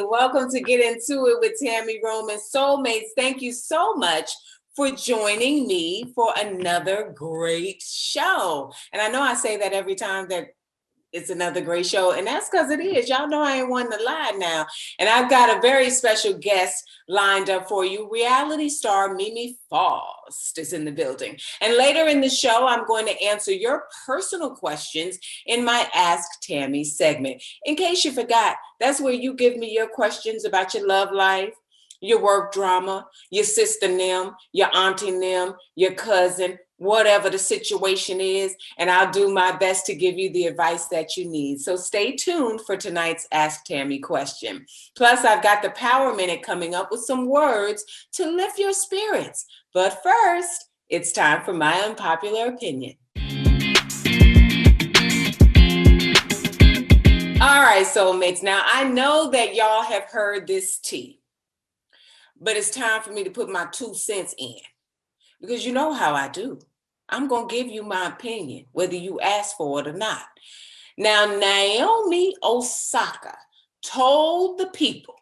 Welcome to Get Into It with Tammy Roman. Soulmates, thank you so much for joining me for another great show. And I know I say that every time that it's another great show, and that's because it is. Y'all know I ain't one to lie now. And I've got a very special guest lined up for you. Reality star Mimi Faust is in the building. And later in the show, I'm going to answer your personal questions in my Ask Tammy segment. In case you forgot, that's where you give me your questions about your love life, your work drama, your sister Nim, your auntie Nim, your cousin, whatever the situation is, and I'll do my best to give you the advice that you need. So stay tuned for tonight's Ask Tammy question. Plus, I've got the Power Minute coming up with some words to lift your spirits. But first, it's time for my unpopular opinion. All right, soulmates. Now, I know that y'all have heard this tea, but it's time for me to put my 2 cents in, because you know how I do. I'm going to give you my opinion, whether you ask for it or not. Now, Naomi Osaka told the people,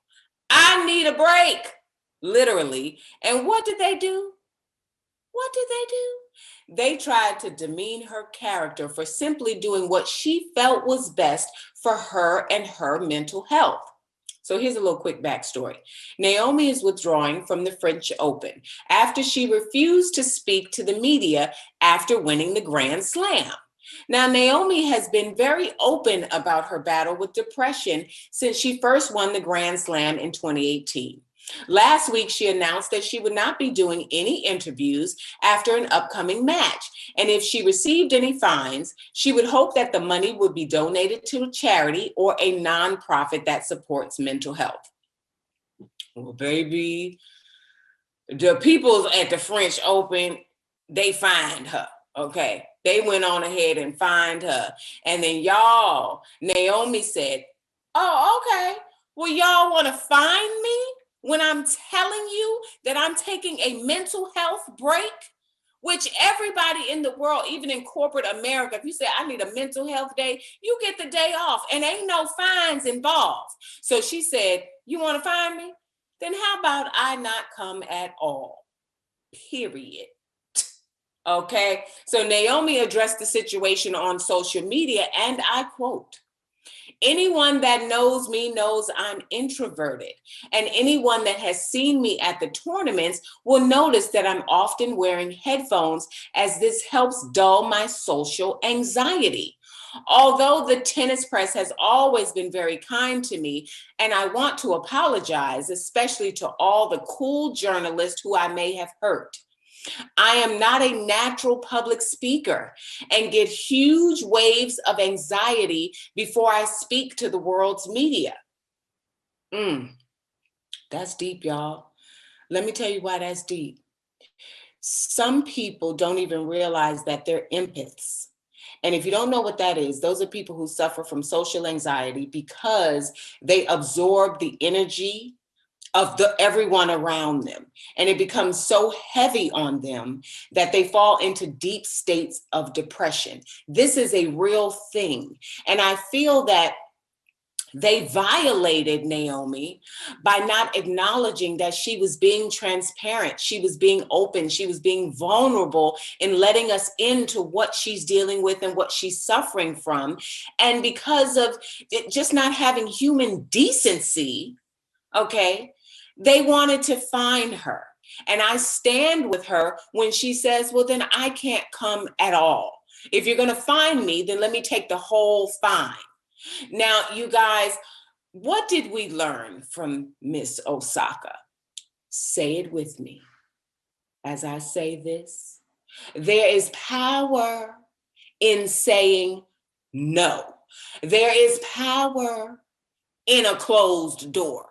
I need a break, literally. And what did they do? What did they do? They tried to demean her character for simply doing what she felt was best for her and her mental health. So here's a little quick backstory. Naomi is withdrawing from the French Open after she refused to speak to the media after winning the Grand Slam. Now, Naomi has been very open about her battle with depression since she first won the Grand Slam in 2018. Last week, she announced that she would not be doing any interviews after an upcoming match. And if she received any fines, she would hope that the money would be donated to a charity or a nonprofit that supports mental health. Well, baby, the people at the French Open, they fined her, okay? They went on ahead and fined her. And then y'all, Naomi said, oh, okay, well, y'all want to fine me when I'm telling you that I'm taking a mental health break, which everybody in the world, even in corporate America, if you say I need a mental health day, you get the day off and ain't no fines involved. So she said, you want to fine me? Then how about I not come at all? Period. Okay. So Naomi addressed the situation on social media, and I quote, anyone that knows me knows I'm introverted, and anyone that has seen me at the tournaments will notice that I'm often wearing headphones, as this helps dull my social anxiety. Although the tennis press has always been very kind to me, and I want to apologize, especially to all the cool journalists who I may have hurt. I am not a natural public speaker and get huge waves of anxiety before I speak to the world's media. That's deep, y'all. Let me tell you why that's deep. Some people don't even realize that they're empaths. And if you don't know what that is, those are people who suffer from social anxiety because they absorb the energy of everyone around them. And it becomes so heavy on them that they fall into deep states of depression. This is a real thing. And I feel that they violated Naomi by not acknowledging that she was being transparent. She was being open. She was being vulnerable in letting us into what she's dealing with and what she's suffering from. And because of it just not having human decency, okay, they wanted to fine her. And I stand with her when she says, well, then I can't come at all. If you're going to fine me, then let me take the whole fine. Now, you guys, what did we learn from Miss Osaka? Say it with me as I say this. There is power in saying no. There is power in a closed door.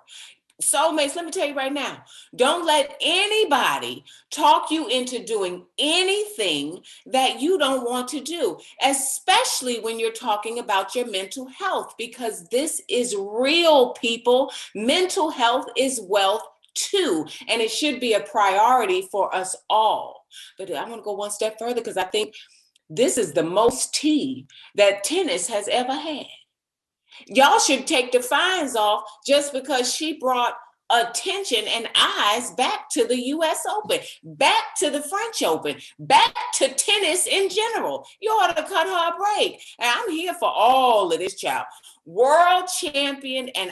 Soulmates, let me tell you right now, don't let anybody talk you into doing anything that you don't want to do, especially when you're talking about your mental health, because this is real, people. Mental health is wealth too, and it should be a priority for us all. But I want to go one step further, because I think this is the most tea that tennis has ever had. Y'all should take the fines off just because she brought attention and eyes back to the US Open, back to the French Open, back to tennis in general. You ought to cut her a break. And I'm here for all of this, child. World champion, and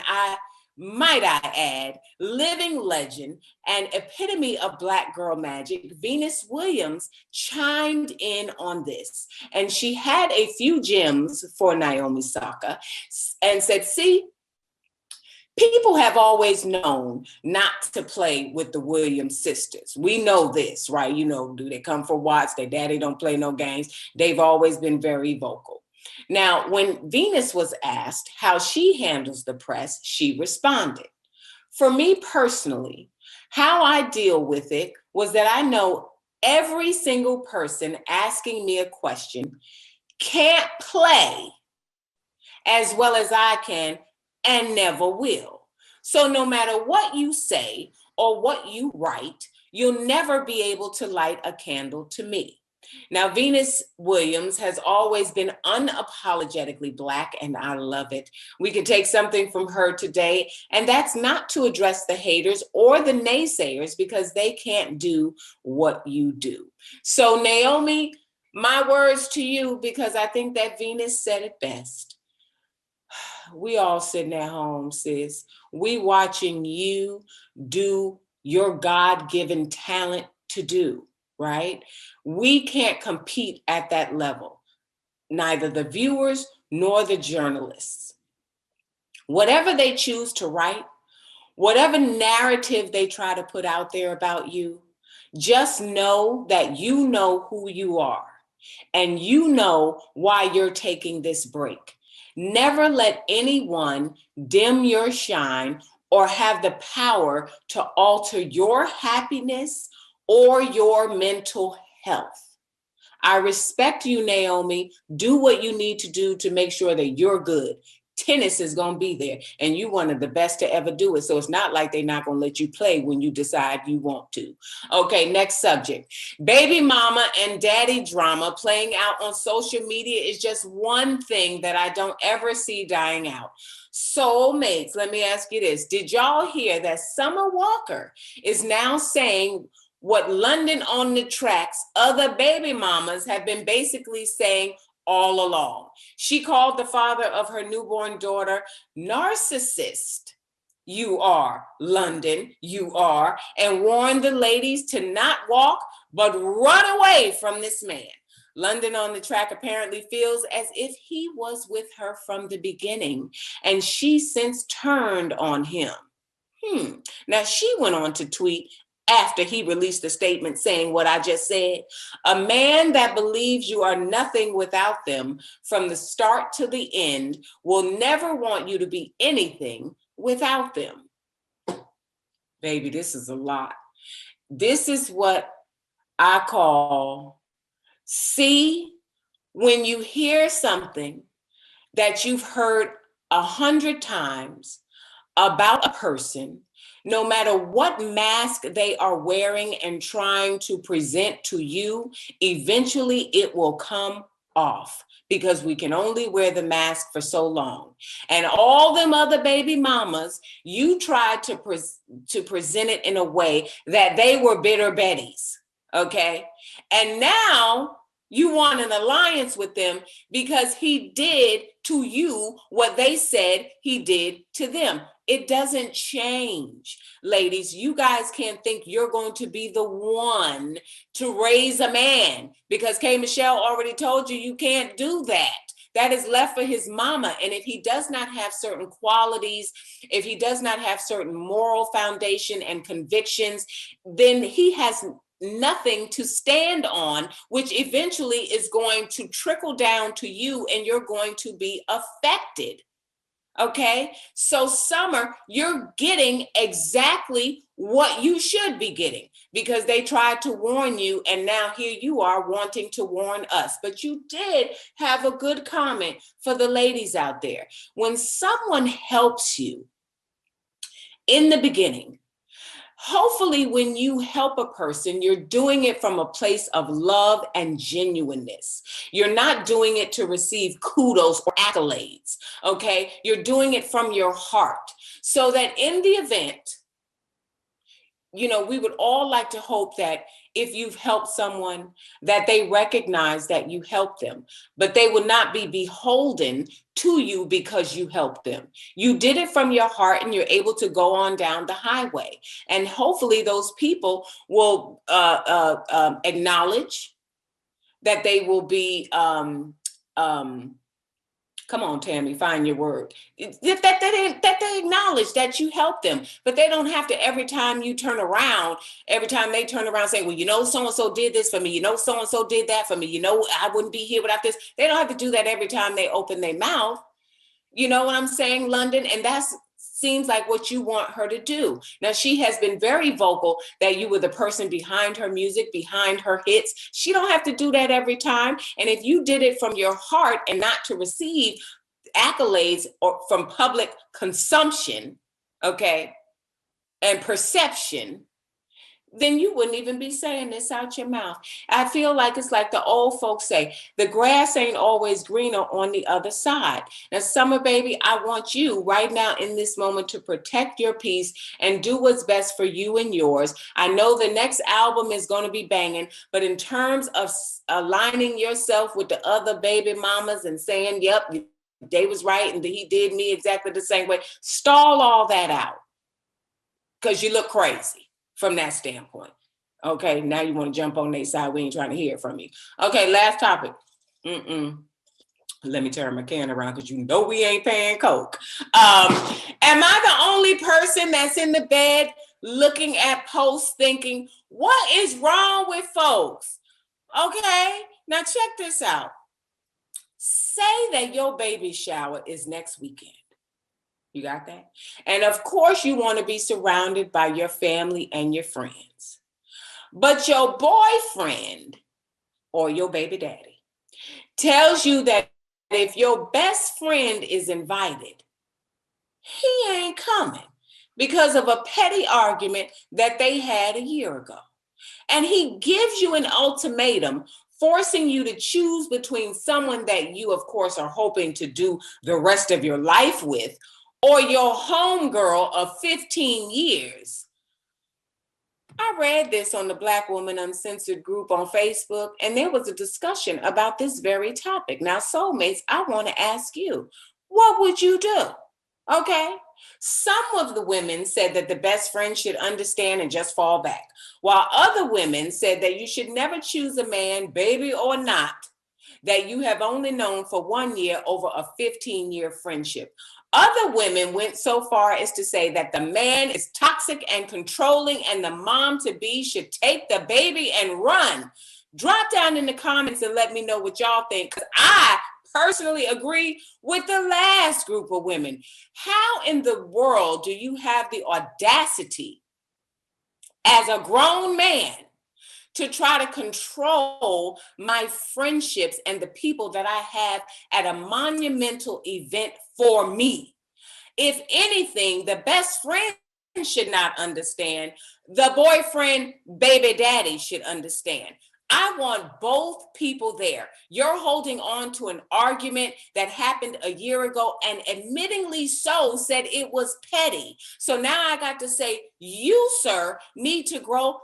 might I add, living legend and epitome of Black girl magic, Venus Williams chimed in on this. And she had a few gems for Naomi Osaka and said, see, people have always known not to play with the Williams sisters. We know this, right? You know, do they come for Watts? Their daddy don't play no games. They've always been very vocal. Now, when Venus was asked how she handles the press, she responded. For me personally, how I deal with it was that I know every single person asking me a question can't play as well as I can and never will. So no matter what you say or what you write, you'll never be able to light a candle to me. Now, Venus Williams has always been unapologetically Black, and I love it. We can take something from her today, and that's not to address the haters or the naysayers because they can't do what you do. So, Naomi, my words to you, because I think that Venus said it best. We all sitting at home, sis. We watching you do your God-given talent to do, right? We can't compete at that level, neither the viewers nor the journalists. Whatever they choose to write, whatever narrative they try to put out there about you, just know that you know who you are and you know why you're taking this break. Never let anyone dim your shine or have the power to alter your happiness or your mental health. I respect you, Naomi. Do what you need to do to make sure that you're good. Tennis is going to be there, and you're one of the best to ever do it. So it's not like they're not going to let you play when you decide you want to. Okay, next subject. Baby mama and daddy drama playing out on social media is just one thing that I don't ever see dying out. Soulmates, let me ask you this. Did y'all hear that Summer Walker is now saying what London on the Track's other baby mamas have been basically saying all along? She called the father of her newborn daughter narcissist. You are, London, you are, and warned the ladies to not walk, but run away from this man. London on the Track apparently feels as if he was with her from the beginning, and she since turned on him. Now, she went on to tweet after he released a statement saying what I just said. A man that believes you are nothing without them from the start to the end will never want you to be anything without them. Baby, this is a lot. This is what I call, see, when you hear something that you've heard 100 times about a person, no matter what mask they are wearing and trying to present to you, eventually it will come off because we can only wear the mask for so long. And all them other baby mamas, you tried to present it in a way that they were bitter Bettys, okay? And now you want an alliance with them because he did to you what they said he did to them. It doesn't change. Ladies, you guys can't think you're going to be the one to raise a man because K. Michelle already told you can't do that. That is left for his mama. And if he does not have certain qualities, if he does not have certain moral foundation and convictions, then he has nothing to stand on, which eventually is going to trickle down to you and you're going to be affected. Okay, so Summer, you're getting exactly what you should be getting because they tried to warn you and now here you are wanting to warn us. But you did have a good comment for the ladies out there. When someone helps you in the beginning, Hopefully, when you help a person, you're doing it from a place of love and genuineness. You're not doing it to receive kudos or accolades, okay? You're doing it from your heart. So that in the event, we would all like to hope that if you've helped someone, that they recognize that you helped them, but they will not be beholden to you because you helped them. You did it from your heart and you're able to go on down the highway. And hopefully those people will acknowledge that they will be come on, Tammy, find your word. That they acknowledge that you helped them, but they don't have to every time they turn around, say, well, so-and-so did this for me. So-and-so did that for me. I wouldn't be here without this. They don't have to do that every time they open their mouth. You know what I'm saying, London? And that's seems like what you want her to do. Now, she has been very vocal that you were the person behind her music, behind her hits. She don't have to do that every time. And if you did it from your heart and not to receive accolades or from public consumption, okay, and perception, then you wouldn't even be saying this out your mouth. I feel like it's like the old folks say, the grass ain't always greener on the other side. Now, Summer, baby, I want you right now in this moment to protect your peace and do what's best for you and yours. I know the next album is going to be banging, but in terms of aligning yourself with the other baby mamas and saying, yep, they was right and he did me exactly the same way, stall all that out because you look crazy. From that standpoint. Okay, now you want to jump on their side. We ain't trying to hear from you. Okay, last topic. Let me turn my can around because we ain't paying Coke. Am I the only person that's in the bed looking at posts thinking, what is wrong with folks? Okay, now check this out. Say that your baby shower is next weekend. You got that? And of course, you want to be surrounded by your family and your friends. But your boyfriend or your baby daddy tells you that if your best friend is invited, he ain't coming because of a petty argument that they had a year ago. And he gives you an ultimatum, forcing you to choose between someone that you, of course, are hoping to do the rest of your life with, or your homegirl of 15 years. I read this on the Black Woman Uncensored group on Facebook, and there was a discussion about this very topic. Now, soulmates, I want to ask you, what would you do? Okay. Some of the women said that the best friend should understand and just fall back, while other women said that you should never choose a man, baby or not, that you have only known for 1 year over a 15-year friendship. Other women went so far as to say that the man is toxic and controlling and the mom-to-be should take the baby and run. Drop down in the comments and let me know what y'all think, because I personally agree with the last group of women. How in the world do you have the audacity as a grown man to try to control my friendships and the people that I have at a monumental event for me? If anything, the best friend should not understand. The boyfriend, baby daddy should understand. I want both people there. You're holding on to an argument that happened a year ago and admittingly so said it was petty. So now I got to say, you, sir, need to grow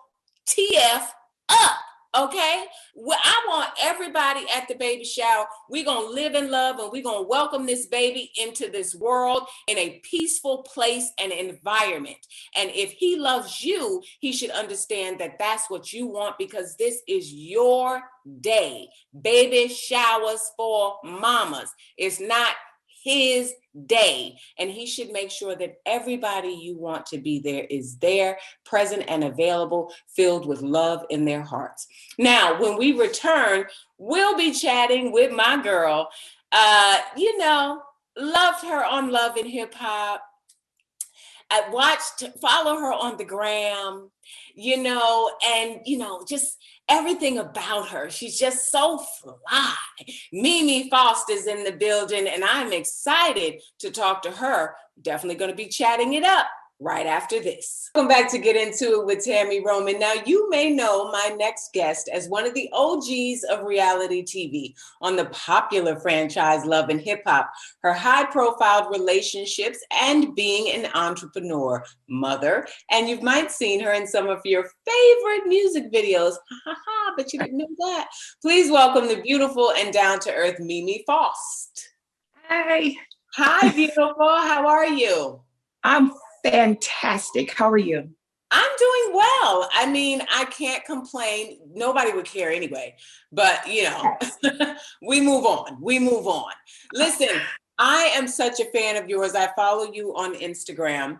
TF up, okay? Well, I want everybody at the baby shower. We're going to live in love and we're going to welcome this baby into this world in a peaceful place and environment. And if he loves you, he should understand that that's what you want, because this is your day. Baby showers for mamas. It's not his day, and he should make sure that everybody you want to be there is there, present and available, filled with love in their hearts. Now, when we return, we'll be chatting with my girl. Loved her on Love and Hip Hop. I follow her on the gram, and just everything about her. She's just so fly. Mimi Faust is in the building, and I'm excited to talk to her. Definitely going to be chatting it up right after this. Welcome back to Get Into It with Tammy Roman. Now, you may know my next guest as one of the OGs of reality TV on the popular franchise Love and Hip Hop, her high-profile relationships, and being an entrepreneur, mother, and you might seen her in some of your favorite music videos. But you didn't know that. Please welcome the beautiful and down-to-earth Mimi Faust. Hi. Hi, beautiful. How are you? I'm fantastic. How are you? I'm doing well. I mean, I can't complain. Nobody would care anyway, but you know, we move on. We move on. Listen, I am such a fan of yours. I follow you on Instagram,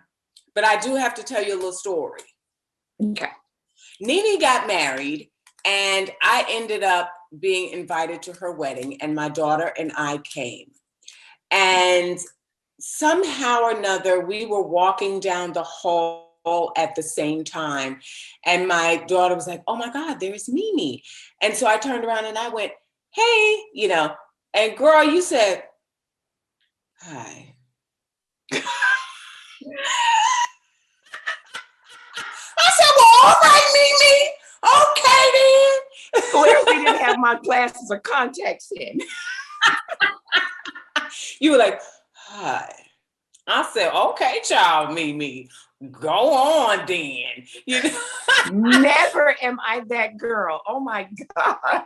but I do have to tell you a little story. Okay. Nene got married and I ended up being invited to her wedding, and my daughter and I came. And somehow or another, we were walking down the hall at the same time. And my daughter was like, oh my God, there's Mimi. And so I turned around and I went, hey, you know, and girl, you said, hi. I said, well, all right, Mimi. Okay, then. Clearly didn't have my glasses or contacts in. You were like, hi. I said, okay, child, Mimi, go on then. You know? Never am I that girl. Oh my God.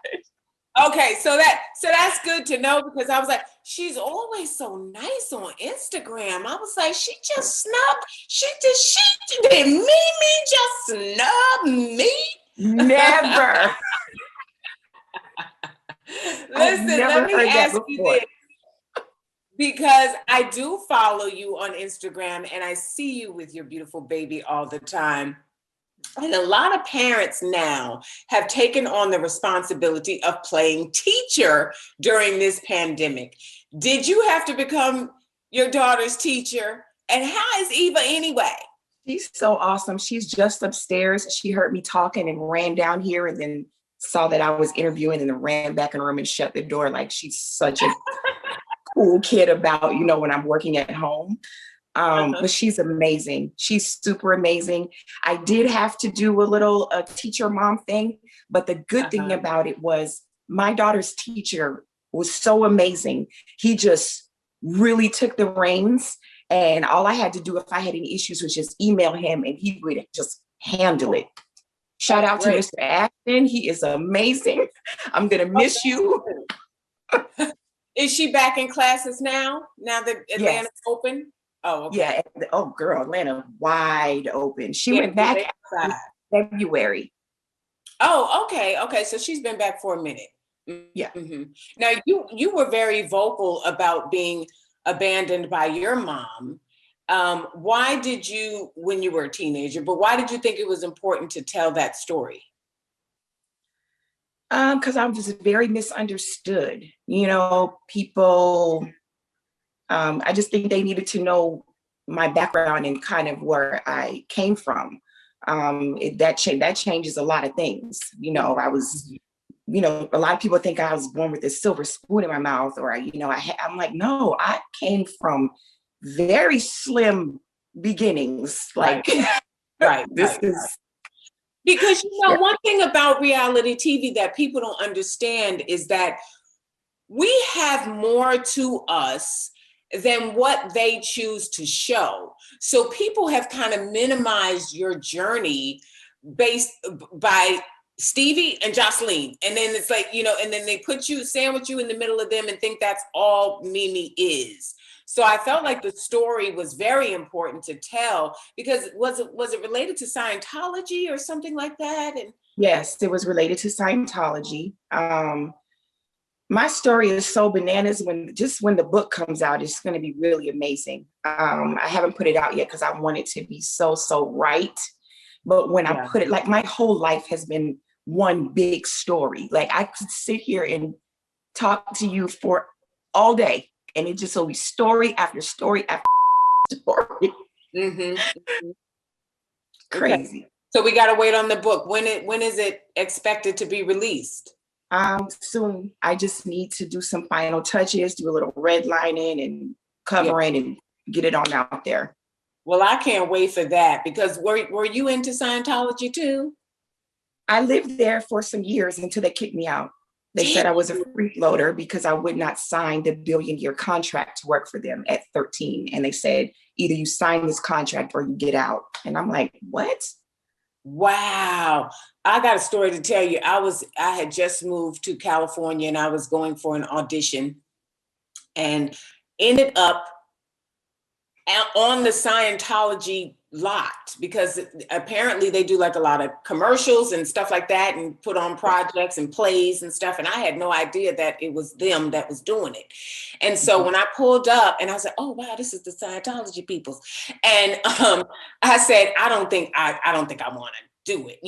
Okay, so that's good to know, because I was like, she's always so nice on Instagram. I was like, she just snubbed. Did Mimi just snub me? Never. Listen, let me ask you this, because I do follow you on Instagram and I see you with your beautiful baby all the time. And a lot of parents now have taken on the responsibility of playing teacher during this pandemic. Did you have to become your daughter's teacher? And how is Eva anyway? She's so awesome. She's just upstairs. She heard me talking and ran down here and then saw that I was interviewing and then ran back in the room and shut the door. Like, she's such a cool kid about, you know, when I'm working at home. But she's amazing. She's super amazing. I did have to do a little teacher mom thing, but the good thing about it was my daughter's teacher was so amazing. He just really took the reins, and all I had to do if I had any issues was just email him and he would just handle it. Shout out to Mr. Ashton. He is amazing. I'm going to miss you. Is she back in classes now that Atlanta's open? Oh, okay. Yeah. Oh, girl, Atlanta wide open. She went back in February. Oh, okay. Okay. So she's been back for a minute. Yeah. Mm-hmm. Now, you were very vocal about being abandoned by your mom. Why did you, when you were a teenager, but why did you think it was important to tell that story? Because I'm just very misunderstood. You know, people, I just think they needed to know my background and kind of where I came from. That changes a lot of things. You know, I was, you know, a lot of people think I was born with a silver spoon in my mouth, or, you know, I'm like, no, I came from very slim beginnings. Like, this is. Because, you know, one thing about reality TV that people don't understand is that we have more to us than what they choose to show. So people have kind of minimized your journey based by Stevie and Jocelyn. And then it's like, you know, and then they sandwich you in the middle of them and think that's all Mimi is. So I felt like the story was very important to tell, because was it related to Scientology or something like that? And yes, it was related to Scientology. My story is so bananas. When the book comes out, it's going to be really amazing. I haven't put it out yet because I want it to be so right. But when I put it, like, my whole life has been one big story. Like, I could sit here and talk to you for all day, and it just will be story after story after story. Crazy. Okay. So we got to wait on the book. When is it expected to be released? Soon. I just need to do some final touches, do a little redlining and covering and get it on out there. Well, I can't wait for that because were you into Scientology too? I lived there for some years until they kicked me out. They said I was a freeloader because I would not sign the billion-year contract to work for them at 13. And they said, either you sign this contract or you get out. And I'm like, what? Wow. I got a story to tell you. I had just moved to California and I was going for an audition and ended up on the Scientology lot because apparently they do like a lot of commercials and stuff like that and put on projects and plays and stuff. And I had no idea that it was them that was doing it. And so when I pulled up and I was like, oh, wow, this is the Scientology people. And I said, I don't think I want to do it,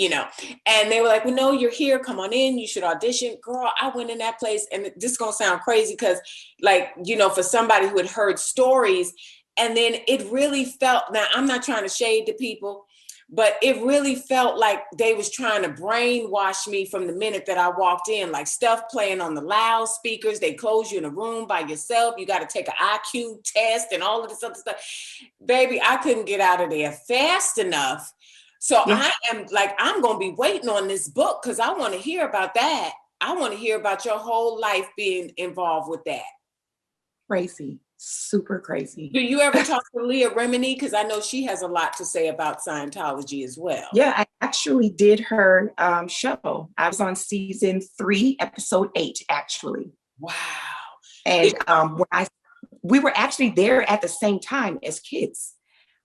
and they were like, well, no, you're here, come on in, you should audition. Girl, I went in that place, and this is gonna sound crazy because for somebody who had heard stories, and then it really felt, now I'm not trying to shade the people, but it really felt like they was trying to brainwash me from the minute that I walked in, like stuff playing on the loudspeakers. They close you in a room by yourself. You got to take an IQ test and all of this other stuff. Baby, I couldn't get out of there fast enough. So yeah. I'm going to be waiting on this book because I want to hear about that. I want to hear about your whole life being involved with that. Crazy. Super crazy. Do you ever talk to Leah Remini? Because I know she has a lot to say about Scientology as well. Yeah, I actually did her show. I was on season 3, episode 8, actually. Wow. And we were actually there at the same time as kids.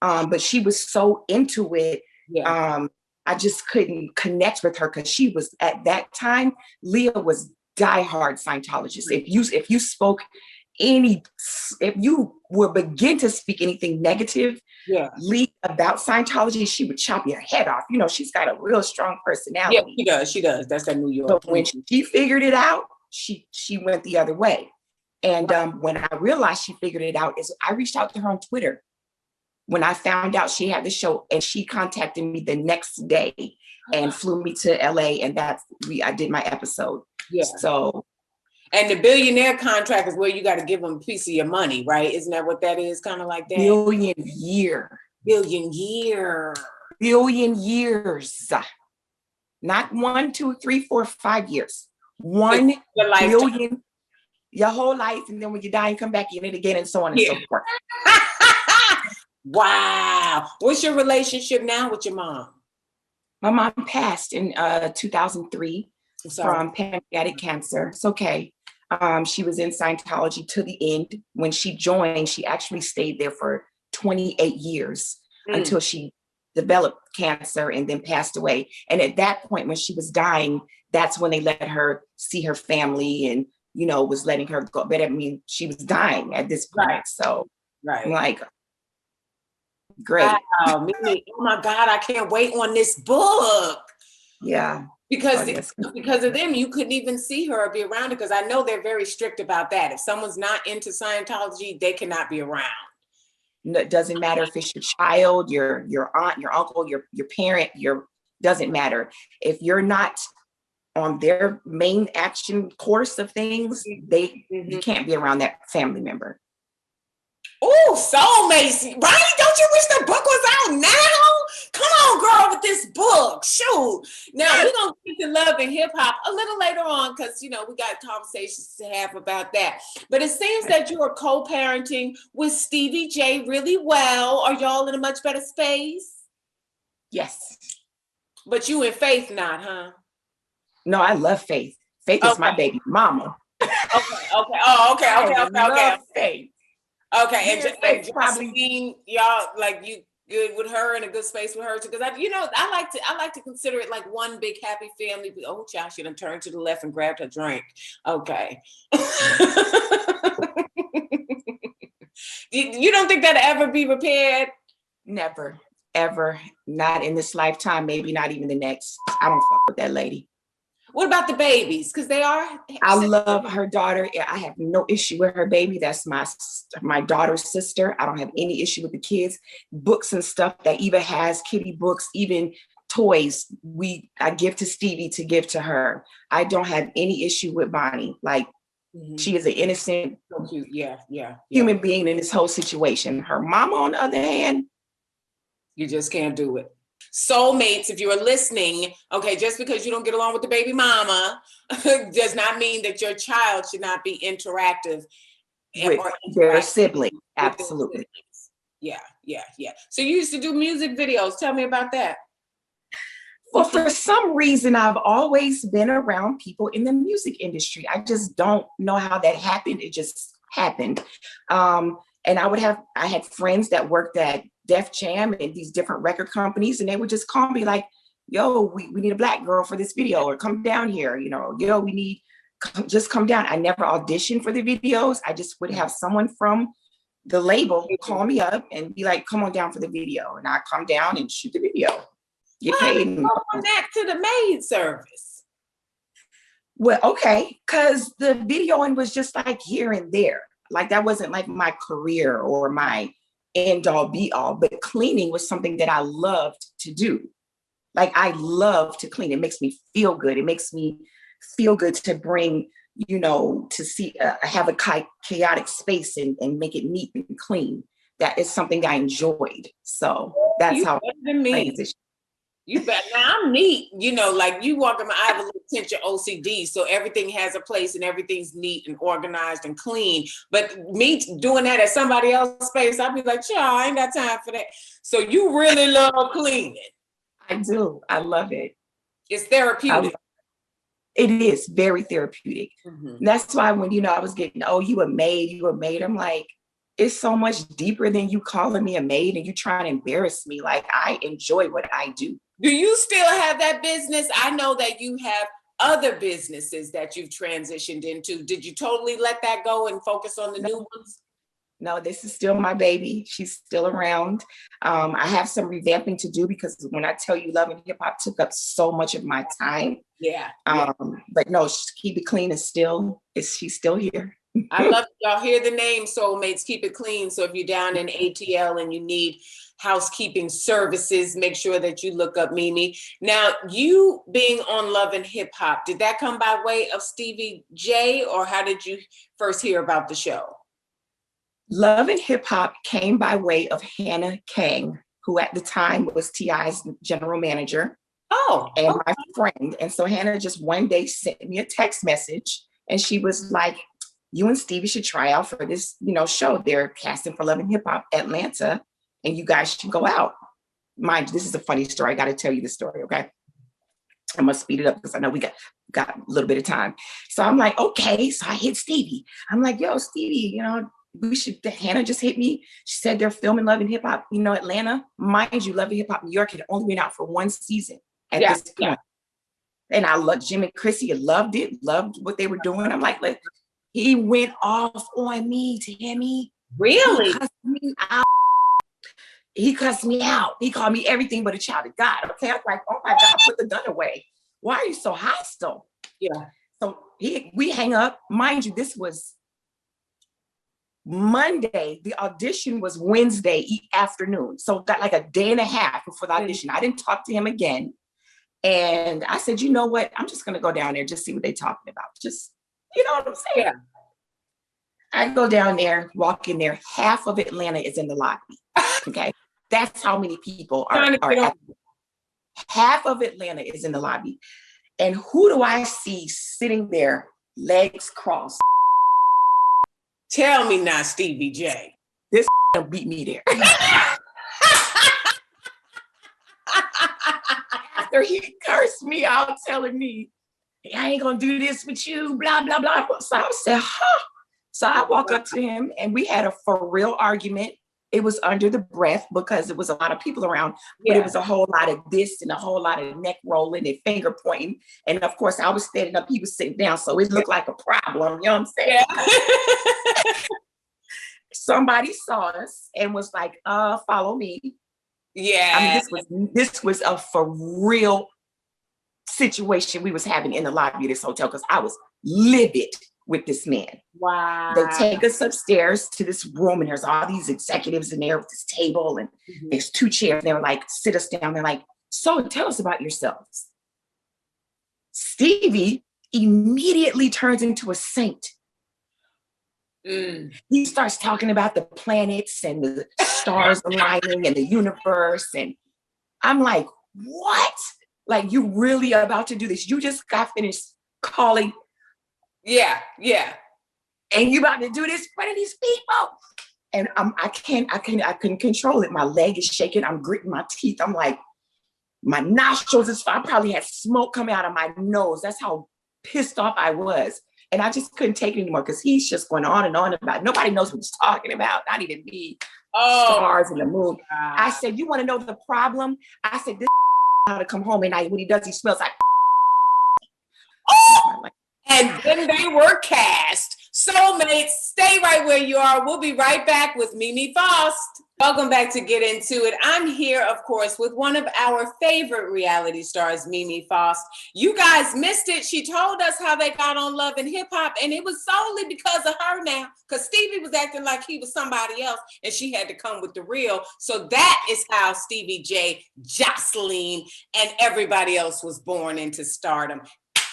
But she was so into it. Yeah. I just couldn't connect with her because she was, at that time, Leah was diehard Scientologist. If you spoke if you were begin to speak anything negative, Leah, about Scientology, she would chop your head off. She's got a real strong personality. Yeah, she does. That's that New York. But when she figured it out, she went the other way. And when I realized she figured it out, I reached out to her on Twitter. When I found out she had the show, and she contacted me the next day and flew me to LA, and I did my episode. Yeah. So, and the billionaire contract is where you got to give them a piece of your money, right? Isn't that what that is? Kind of like that. Billion year. Billion year. Billion years. Not 1, 2, 3, 4, 5 years. 1 billion. Your whole life, and then when you die, you come back in it again, and so on and so forth. Wow. What's your relationship now with your mom? My mom passed in 2003 from pancreatic cancer. It's okay. She was in Scientology to the end. When she joined, she actually stayed there for 28 years until she developed cancer and then passed away. And at that point, when she was dying, that's when they let her see her family and, was letting her go. But I mean, she was dying at this point. Right. So I'm like, great. Wow, Mimi, oh my God, I can't wait on this book. Yeah. Because of them, you couldn't even see her or be around her, because I know they're very strict about that. If someone's not into Scientology, they cannot be around. No, it doesn't matter if it's your child, your aunt, your uncle, your parent, doesn't matter. If you're not on their main action course of things, you can't be around that family member. Oh, soulmates, right? Don't you wish the book was out now? Come on, girl, with this book. Shoot. Now, we're going to get to love and hip hop a little later on because, we got conversations to have about that. But it seems that you are co-parenting with Stevie J really well. Are y'all in a much better space? Yes. But you and Faith not, huh? No, I love Faith. Faith is my baby mama. Okay. Oh, okay. Faith. Okay, and probably y'all, like, you good with her, in a good space with her too, because I like to consider it like one big happy family. Oh, child, she done turned to the left and grabbed her drink. Okay. You don't think that'll ever be repaired? Never, ever. Not in this lifetime. Maybe not even the next. I don't fuck with that lady. What about the babies? Because they are. I love her daughter. I have no issue with her baby. That's my daughter's sister. I don't have any issue with the kids. Books and stuff that Eva has, kitty books, even toys. I give to Stevie to give to her. I don't have any issue with Bonnie. Like, she is an innocent, so cute. Yeah. human being in this whole situation. Her mama, on the other hand, You just can't do it. Soulmates, if you're listening, okay, just because you don't get along with the baby mama does not mean that your child should not be interactive with their sibling. Absolutely. Yeah. So you used to do music videos. Tell me about that. Well, for some reason, I've always been around people in the music industry. I just don't know how that happened. It just happened. And I had friends that worked at Def Jam and these different record companies, and they would just call me like, yo, we need a Black girl for this video, or come down here, yo, we need, just come down. I never auditioned for the videos. I just would have someone from the label call me up and be like, come on down for the video. And I come down and shoot the video. Get paid. Go on that to the maid service. Well, okay, because the videoing was just like here and there. Like that wasn't like my career or my end all be all, but cleaning was something that I loved to do. Like I love to clean. It makes me feel good. It makes me feel good to bring, to see, have a chaotic space and make it neat and clean. That is something I enjoyed. So that's how I transitioned. You bet. Now I'm neat, like you walk in I have a little attention OCD, so everything has a place and everything's neat and organized and clean. But me doing that at somebody else's space, I'd be like, I ain't got time for that. So you really love cleaning. I do. I love it. It's therapeutic. It is very therapeutic. Mm-hmm. That's why when, I was getting, you a maid. I'm like, it's so much deeper than you calling me a maid and you trying to embarrass me. Like I enjoy what I do. Do you still have that business? I know that you have other businesses that you've transitioned into. Did you totally let that go and focus on the new ones? No, this is still my baby. She's still around. I have some revamping to do because when I tell you Love and Hip Hop took up so much of my time. Yeah. But no, Keep It Clean she's still here. I love y'all hear the name Soulmates, Keep It Clean. So if you're down in ATL and you need housekeeping services, make sure that you look up Mimi. Now, you being on Love and Hip Hop, did that come by way of Stevie J, or how did you first hear about the show? Love and Hip Hop came by way of Hannah Kang, who at the time was T.I.'s general manager. And my friend. And so Hannah just one day sent me a text message and she was like, you and Stevie should try out for this, show. They're casting for Love and Hip Hop Atlanta, and you guys should go out. Mind you, this is a funny story. I got to tell you the story, okay? I must speed it up because I know we got a little bit of time. So I'm like, okay. So I hit Stevie. I'm like, yo, Stevie, we should. Hannah just hit me. She said they're filming Love and Hip Hop, Atlanta. Mind you, Love and Hip Hop New York had only been out for one season at this point. Yeah. And I loved Jim and Chrissy. Loved it. Loved what they were doing. I'm like, he went off on me, Tammy. Really? He cussed me out. He called me everything but a child of God. Okay, I was like, oh my God, put the gun away. Why are you so hostile? Yeah. So we hang up. Mind you, this was Monday. The audition was Wednesday afternoon. So got like a day and a half before the audition. I didn't talk to him again. And I said, you know what? I'm just going to go down there, just see what they're talking about. Just, you know what I'm saying? Yeah. I go down there, walk in there. Half of Atlanta is in the lobby. Okay. That's how many people are half of Atlanta is in the lobby. And who do I see sitting there, legs crossed? Tell me not Stevie J. This beat me there. After he cursed me out, telling me, I ain't gonna do this with you, blah, blah, blah. So I said, So I walk up to him and we had a for real argument. It was under the breath because there was a lot of people around, but it was a whole lot of this and a whole lot of neck rolling and finger pointing. And of course I was standing up, he was sitting down. So it looked like a problem, you know what I'm saying? Yeah. Somebody saw us and was like, follow me. Yeah. I mean, this was a for real situation we was having in the lobby of this hotel because I was livid with this man. Wow. They take us upstairs to this room and there's all these executives in there with this table and there's two chairs. And they were like, sit us down. They're like, so tell us about yourselves. Stevie immediately turns into a saint. Mm. He starts talking about the planets and the stars aligning and the universe. And I'm like, what? Like, you really about to do this? You just got finished calling. Yeah, yeah. And you about to do this in front of these people. And I couldn't control it. My leg is shaking. I'm gritting my teeth. I'm like, my nostrils is, I probably had smoke coming out of my nose. That's how pissed off I was. And I just couldn't take it anymore because he's just going on and on about, nobody knows what he's talking about. Not even me. Oh, stars and the moon. God. I said, you want to know the problem? I said, this how to come home, and when he does, he smells like. Oh! And then they were cast. Soulmates, stay right where you are. We'll be right back with Mimi Faust. Welcome back to Get Into It. I'm here, of course, with one of our favorite reality stars, Mimi Faust. You guys missed it. She told us how they got on Love and Hip Hop, and it was solely because of her now, because Stevie was acting like he was somebody else, and she had to come with the real. So that is how Stevie J, Jocelyn, and everybody else was born into stardom.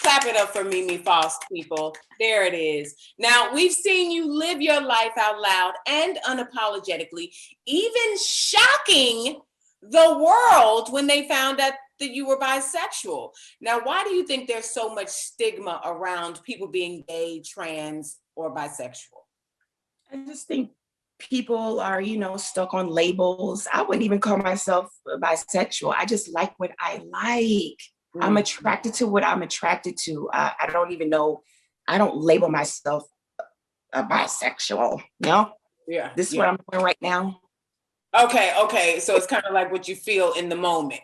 Clap it up for Mimi Faust, people. There it is. Now, we've seen you live your life out loud and unapologetically, even shocking the world when they found out that you were bisexual. Now, why do you think there's so much stigma around people being gay, trans, or bisexual? I just think people are, stuck on labels. I wouldn't even call myself bisexual. I just like what I like. I'm attracted to what I'm attracted to. I don't even know. I don't label myself a bisexual. No. Yeah. This is what I'm doing right now. Okay. So it's kind of like what you feel in the moment.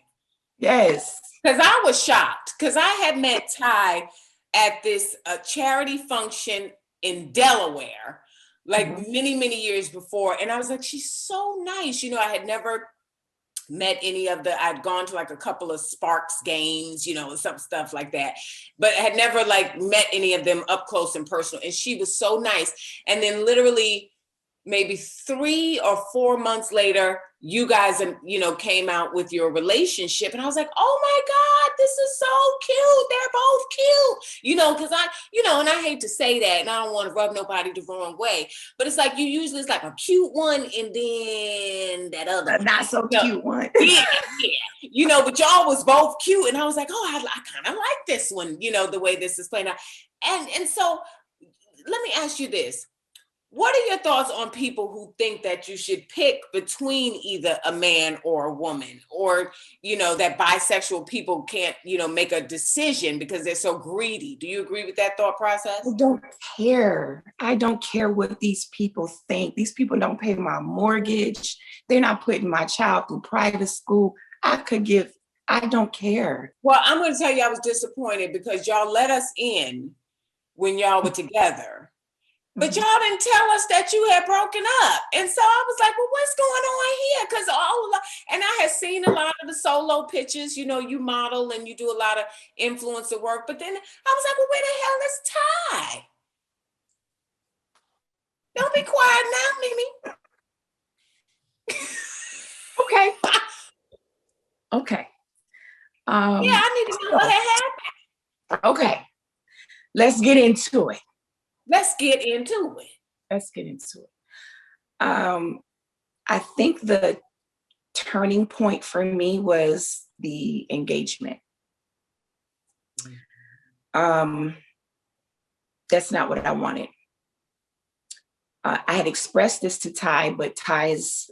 Yes. Because I was shocked because I had met Ty at this charity function in Delaware, like many, many years before. And I was like, she's so nice. I had never met any of I'd gone to like a couple of Sparks games, some stuff like that, but I had never like met any of them up close and personal. And she was so nice. And then literally maybe 3 or 4 months later, you guys, came out with your relationship. And I was like, oh my God, this is so cute. They're both cute, because and I hate to say that and I don't want to rub nobody the wrong way, but it's like it's like a cute one and then that other not so cute one. Yeah. But y'all was both cute. And I was like, oh, I kind of like this one, the way this is playing out. And so let me ask you this. What are your thoughts on people who think that you should pick between either a man or a woman, or, that bisexual people can't, make a decision because they're so greedy? Do you agree with that thought process? I don't care. I don't care what these people think. These people don't pay my mortgage. They're not putting my child through private school. I don't care. Well, I'm going to tell you, I was disappointed because y'all let us in when y'all were together. But y'all didn't tell us that you had broken up. And so I was like, well, what's going on here? And I had seen a lot of the solo pictures, you model and you do a lot of influencer work. But then I was like, well, where the hell is Ty? Don't be quiet now, Mimi. Okay. Yeah, I need to know what had happened. Okay. Let's get into it. I think the turning point for me was the engagement. That's not what I wanted. I had expressed this to Ty, but Ty is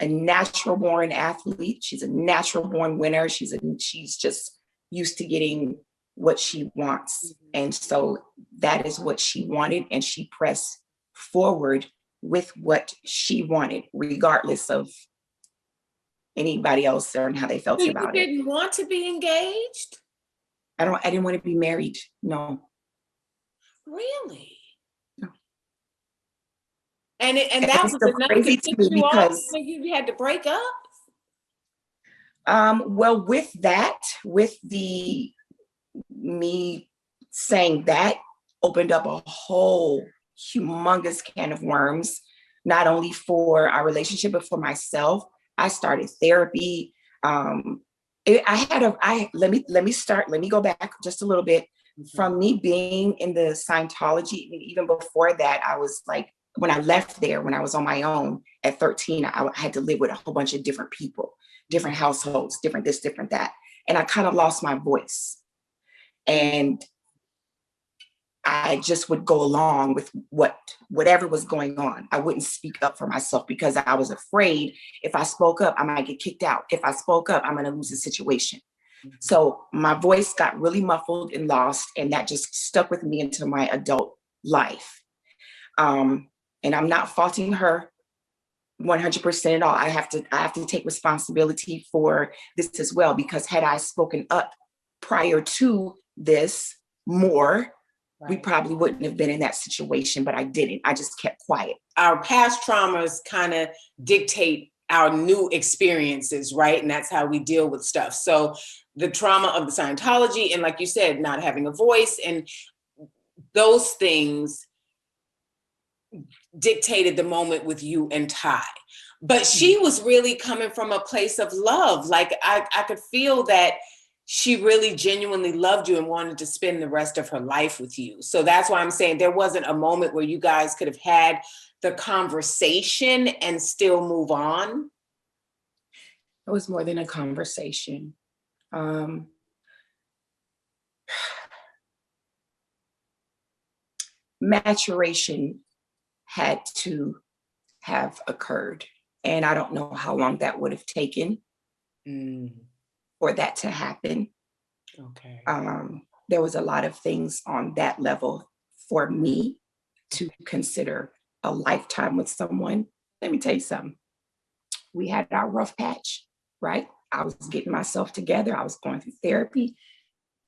a natural born athlete. She's a natural born winner. She's just used to getting what she wants. And so that is what she wanted. And she pressed forward with what she wanted, regardless of anybody else and how they felt about it. You didn't want to be engaged? I didn't want to be married. No. Really? No. And that was enough crazy to me because you had to break up? Well, with me saying that opened up a whole humongous can of worms, not only for our relationship, but for myself. I started therapy. Let me go back just a little bit. from me being in the Scientology, even before that, I was like, when I left there, when I was on my own at 13, I had to live with a whole bunch of different people, different households, different this, different that. And I kind of lost my voice. And I just would go along with whatever was going on. I wouldn't speak up for myself because I was afraid if I spoke up, I might get kicked out. If I spoke up, I'm going to lose the situation. So my voice got really muffled and lost, and that just stuck with me into my adult life. And I'm not faulting her 100% at all. I have to take responsibility for this as well, because had I spoken up prior to this more, we probably wouldn't have been in that situation, but I didn't. I just kept quiet. Our past traumas kind of dictate our new experiences, right? And that's how we deal with stuff. So the trauma of the Scientology, and like you said, not having a voice, and those things dictated the moment with you and Ty. But she was really coming from a place of love. Like I could feel that she really genuinely loved you and wanted to spend the rest of her life with you. So that's why I'm saying there wasn't a moment where you guys could have had the conversation and still move on. It was more than a conversation. Maturation had to have occurred. And I don't know how long that would have taken for that to happen. Okay. There was a lot of things on that level for me to consider a lifetime with someone. Let me tell you something. We had our rough patch, right? I was getting myself together. I was going through therapy.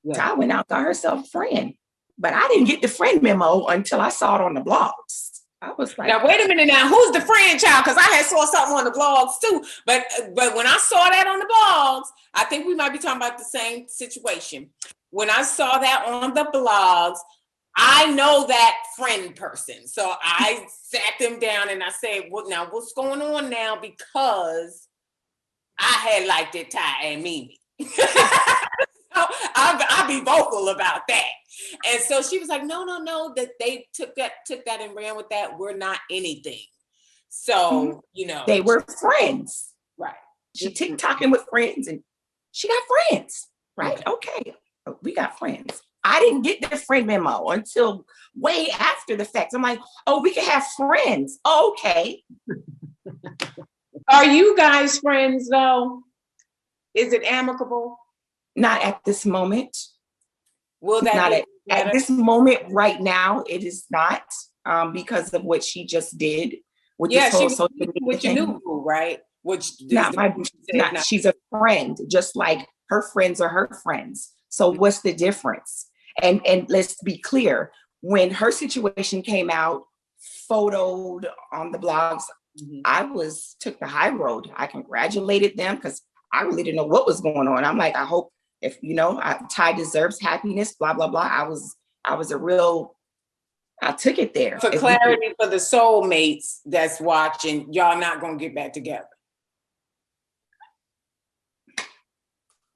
Yeah. I went out, got herself a friend, but I didn't get the friend memo until I saw it on the blogs. I was like, now wait a minute. Now who's the friend, child? Because I had saw something on the blogs too. But when I saw that on the blogs, I think we might be talking about the same situation. When I saw that on the blogs, I know that friend person. So I sat them down and I said, well, now what's going on now? Because I had liked it, Ty and Mimi. I'll be vocal about that. And so she was like, no, that they took that and ran with that. We're not anything. So, you know. They were friends. Right. She TikToking with friends and she got friends, right? Okay. We got friends. I didn't get the friend memo until way after the fact. I'm like, oh, we can have friends. Oh, okay. Are you guys friends though? Is it amicable? Not at this moment. Will that not at this moment right now? It is not because of what she just did with this whole social media with your new boo, right? Which she's a friend, just like her friends are her friends. So what's the difference? And let's be clear, when her situation came out, photoed on the blogs, I took the high road. I congratulated them because I really didn't know what was going on. I'm like, I hope if Ty deserves happiness, blah blah blah. I took it there. For clarity, for the soulmates that's watching, y'all not gonna get back together.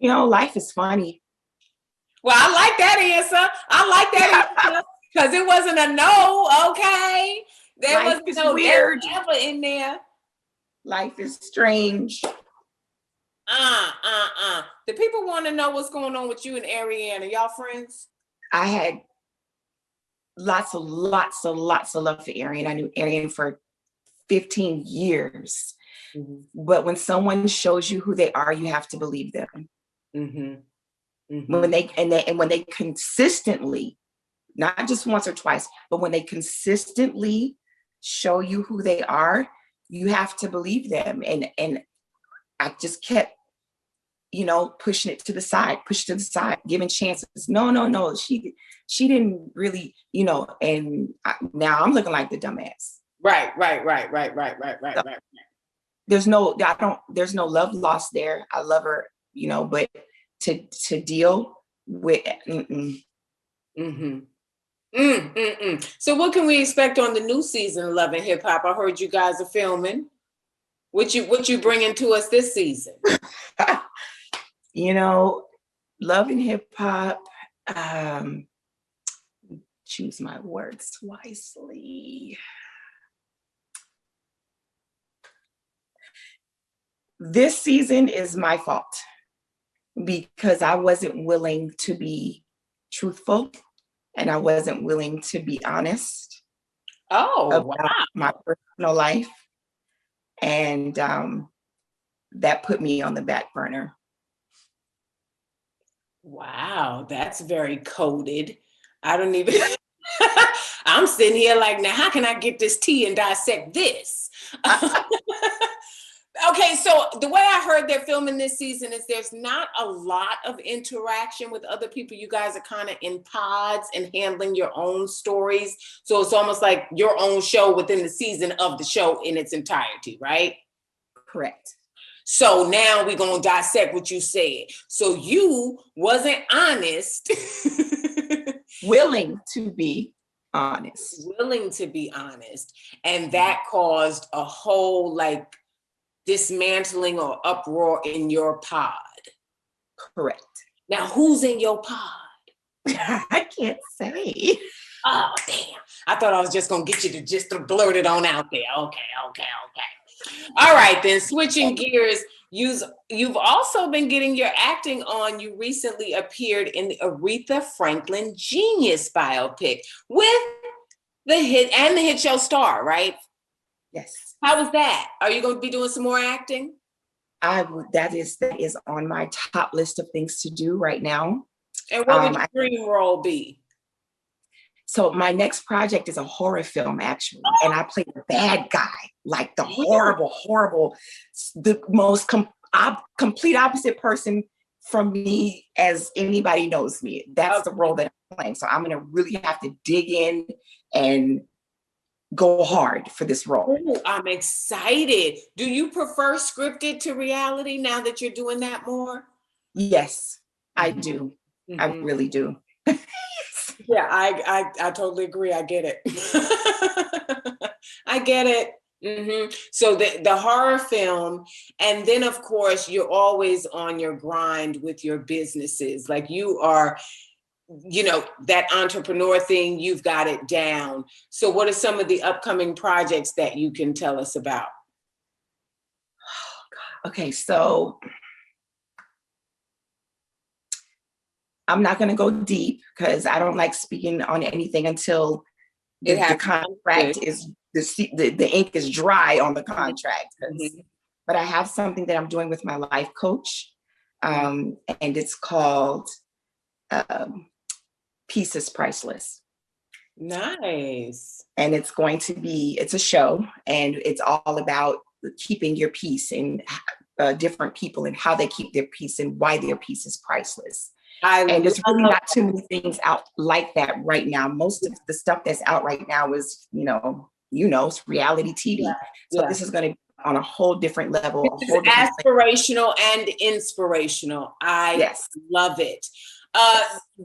Life is funny. Well, I like that answer. Because it wasn't a no, okay? There was no weird ever in there. Life is strange. The people want to know what's going on with you and Ariane. Are y'all friends? I had lots of love for Ariane. I knew Ariane for 15 years. But when someone shows you who they are, you have to believe them. When they consistently, not just once or twice, but when they consistently show you who they are, you have to believe them. And I just kept, pushing it to the side, giving chances. No. She didn't really, and now I'm looking like the dumbass. Right. There's no love lost there. I love her, but to deal with. So what can we expect on the new season of Love and Hip Hop? I heard you guys are filming. What you bringing to us this season? Love and Hip Hop. choose my words wisely. This season is my fault because I wasn't willing to be truthful and I wasn't willing to be honest Oh, about my personal life. And that put me on the back burner. wow, that's very coded. I don't even, I'm sitting here like, now how can I get this tea and dissect this? Okay, so the way I heard they're filming this season is there's not a lot of interaction with other people. You guys are kind of in pods and handling your own stories. So it's almost like your own show within the season of the show in its entirety, right? Correct. So now we're going to dissect what you said. So you wasn't honest. Willing to be honest. Willing to be honest. And that caused a whole like dismantling or uproar in your pod. Correct. Now, who's in your pod? I can't say. Oh, damn. I thought I was just going to get you to just to blurt it on out there. Okay. All right, then switching gears, you've also been getting your acting on. You recently appeared in the Aretha Franklin Genius biopic with the hit show Star, right? Yes. How was that? Are you going to be doing some more acting? That is on my top list of things to do right now. And what would your dream role be? So my next project is a horror film, actually, and I play the bad guy, like the horrible, the most complete opposite person from me as anybody knows me. That's the role that I'm playing. So I'm gonna really have to dig in and go hard for this role. Ooh, I'm excited. Do you prefer scripted to reality now that you're doing that more? Yes, I do. Mm-hmm. I really do. Yeah, I totally agree. I get it. I get it. Mm-hmm. So the horror film, and then of course you're always on your grind with your businesses. Like you are, that entrepreneur thing, you've got it down. So what are some of the upcoming projects that you can tell us about? Oh, God. Okay, so I'm not going to go deep because I don't like speaking on anything until the contract is, the ink is dry on the contract. Mm-hmm. But I have something that I'm doing with my life coach, and it's called Peace is Priceless. Nice. And it's a show, and it's all about keeping your peace and different people and how they keep their peace and why their peace is priceless. And there's really not too many things out like that right now. Most of the stuff that's out right now is, it's reality TV. Yeah. So this is going to be on a whole different level. Aspirational and inspirational. I love it.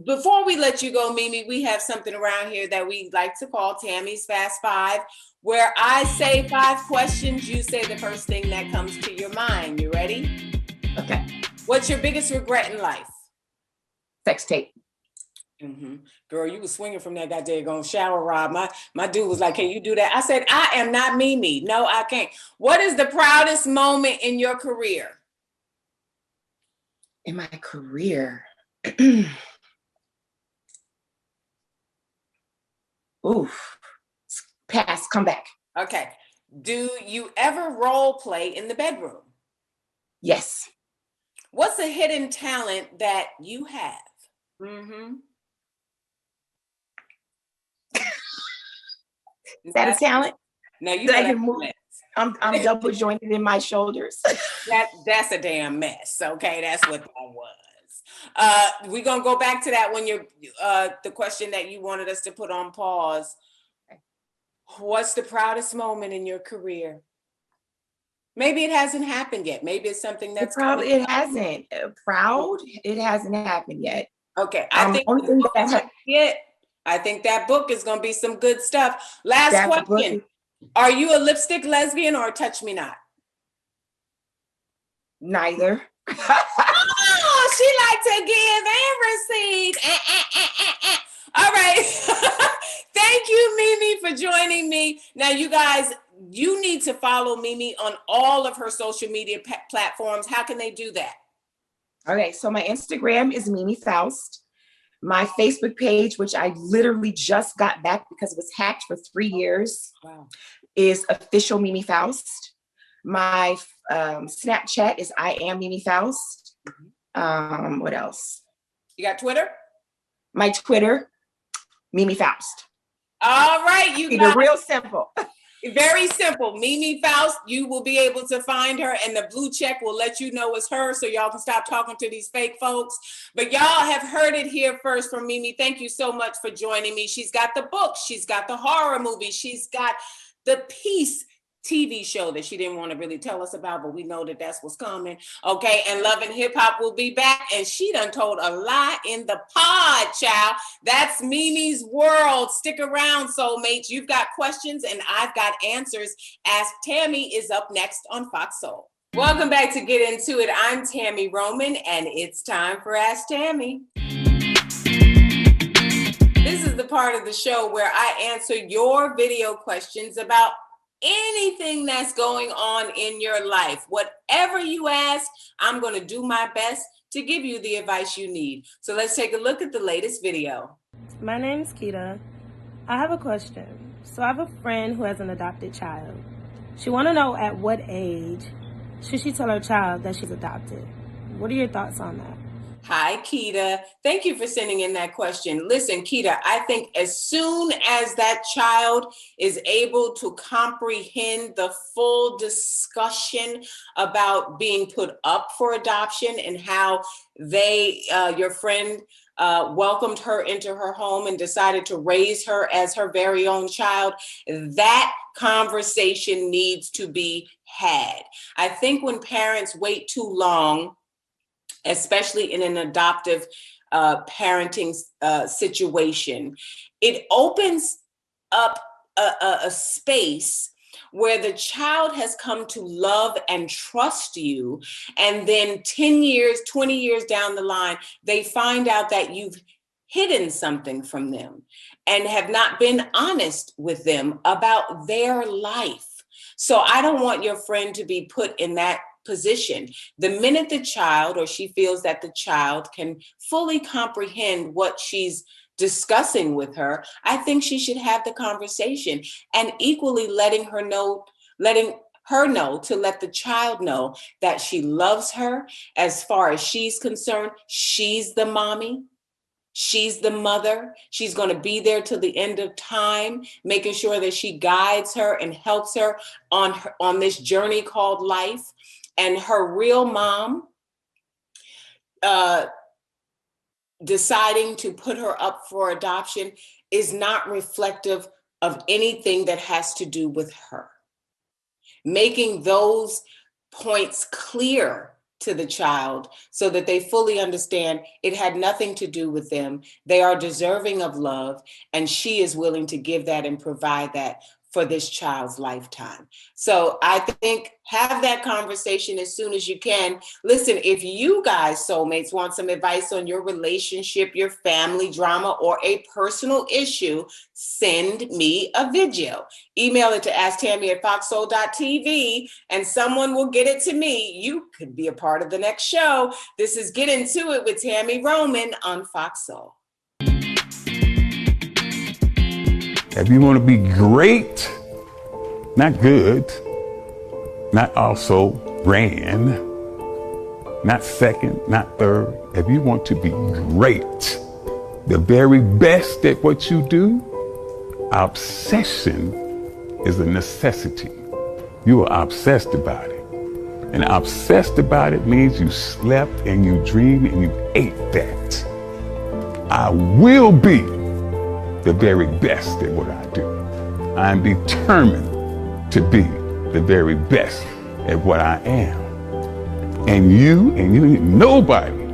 Before we let you go, Mimi, we have something around here that we like to call Tammy's Fast Five, where I say 5 questions, you say the first thing that comes to your mind. You ready? Okay. What's your biggest regret in life? Sex tape. Mm-hmm. Girl, you was swinging from that goddamn shower rod. My dude was like, can you do that? I said, I am not Mimi. No, I can't. What is the proudest moment in your career? In my career? Oof. Pass, come back. Okay. Do you ever role play in the bedroom? Yes. What's a hidden talent that you have? Mm-hmm. Is that a talent? No, you know move. I'm double jointed in my shoulders. That's a damn mess. Okay, that's what that was. We're gonna go back to that when you're the question that you wanted us to put on pause. What's the proudest moment in your career? Maybe it hasn't happened yet. Maybe it's something that's probably it hasn't. Proud, it hasn't happened yet. Okay, I think that book is gonna be some good stuff. Last question. Are you a lipstick lesbian or a touch me not? Neither. Oh, she likes to give and receive. All right. for joining me. Now, you guys, you need to follow Mimi on all of her social media platforms. How can they do that? Okay, so my Instagram is Mimi Faust. My Facebook page, which I literally just got back because it was hacked for 3 years, is official Mimi Faust. My Snapchat is I am Mimi Faust. What else? You got Twitter? My Twitter, Mimi Faust. All right, you guys. Real simple. Very simple. Mimi Faust, you will be able to find her, and the blue check will let you know it's her, so y'all can stop talking to these fake folks. But y'all have heard it here first from Mimi. Thank you so much for joining me. She's got the book, she's got the horror movie, she's got the Peace TV show that she didn't want to really tell us about, but we know that that's what's coming. Okay, and Love and Hip Hop will be back, and she done told a lie in the pod, child. That's Mimi's world. Stick around, soulmates. You've got questions, and I've got answers. Ask Tammy is up next on Fox Soul. Welcome back to Get Into It. I'm Tammy Roman, and it's time for Ask Tammy. This is the part of the show where I answer your video questions about anything that's going on in your life. Whatever you ask, I'm going to do my best to give you the advice you need. So let's take a look at the latest video. My name's Keita. I have a question. So I have a friend who has an adopted child. She want to know at what age should she tell her child that she's adopted? What are your thoughts on that? Hi, Keita. Thank you for sending in that question. Listen, Keita, I think as soon as that child is able to comprehend the full discussion about being put up for adoption and how your friend welcomed her into her home and decided to raise her as her very own child, that conversation needs to be had. I think when parents wait too long, especially in an adoptive parenting situation, it opens up a space where the child has come to love and trust you. And then 10 years, 20 years down the line, they find out that you've hidden something from them and have not been honest with them about their life. So I don't want your friend to be put in that position. The minute the child, or she feels that the child can fully comprehend what she's discussing with her, I think she should have the conversation, and equally letting her know to let the child know that she loves her. As far as she's concerned, she's the mommy. She's the mother. She's going to be there till the end of time, making sure that she guides her and helps her on this journey called life. And her real mom deciding to put her up for adoption is not reflective of anything that has to do with her. Making those points clear to the child so that they fully understand it had nothing to do with them. They are deserving of love, and she is willing to give that and provide that for this child's lifetime. So I think have that conversation as soon as you can. Listen, if you guys, soulmates, want some advice on your relationship, your family drama, or a personal issue, send me a video. Email it to asktammy@foxsoul.tv and someone will get it to me. You could be a part of the next show. This is Get Into It with Tammy Roman on Fox Soul. If you want to be great, not good, not also grand, not second, not third. If you want to be great, the very best at what you do, obsession is a necessity. You are obsessed about it. And obsessed about it means you slept and you dreamed and you ate that. I will be the very best at what I do. I'm determined to be the very best at what I am. And nobody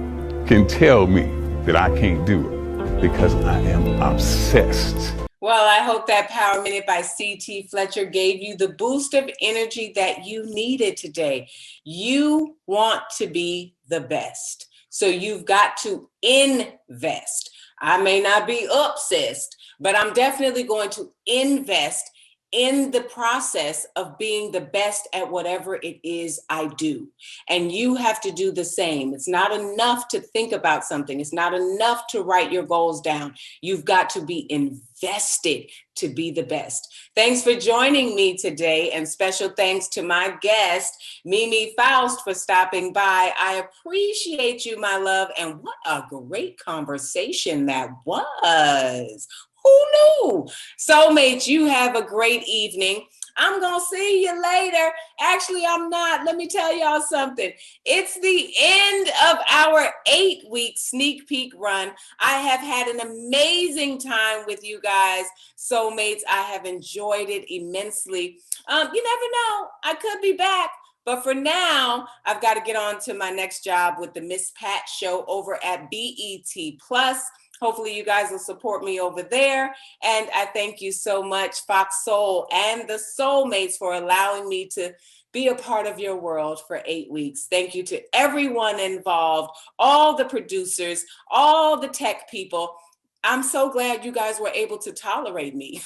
can tell me that I can't do it because I am obsessed. Well, I hope that Power Minute by C.T. Fletcher gave you the boost of energy that you needed today. You want to be the best, so you've got to invest. I may not be obsessed, but I'm definitely going to invest in the process of being the best at whatever it is I do. And you have to do the same. It's not enough to think about something. It's not enough to write your goals down. You've got to be invested to be the best. Thanks for joining me today, and special thanks to my guest, Mimi Faust, for stopping by. I appreciate you, my love, and what a great conversation that was. Who knew? Soulmates, you have a great evening. I'm going to see you later. Actually, I'm not. Let me tell y'all something. It's the end of our 8-week sneak peek run. I have had an amazing time with you guys, soulmates. I have enjoyed it immensely. You never know. I could be back. But for now, I've got to get on to my next job with the Miss Pat show over at BET Plus. Hopefully you guys will support me over there. And I thank you so much, Fox Soul and the Soulmates, for allowing me to be a part of your world for 8 weeks. Thank you to everyone involved, all the producers, all the tech people. I'm so glad you guys were able to tolerate me.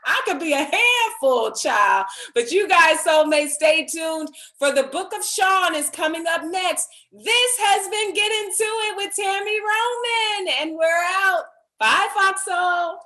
I could be a handful, child. But you guys, soulmates, stay tuned for the Book of Sean is coming up next. This has been Get Into It with Tammy Roman, and we're out. Bye, Fox Soul.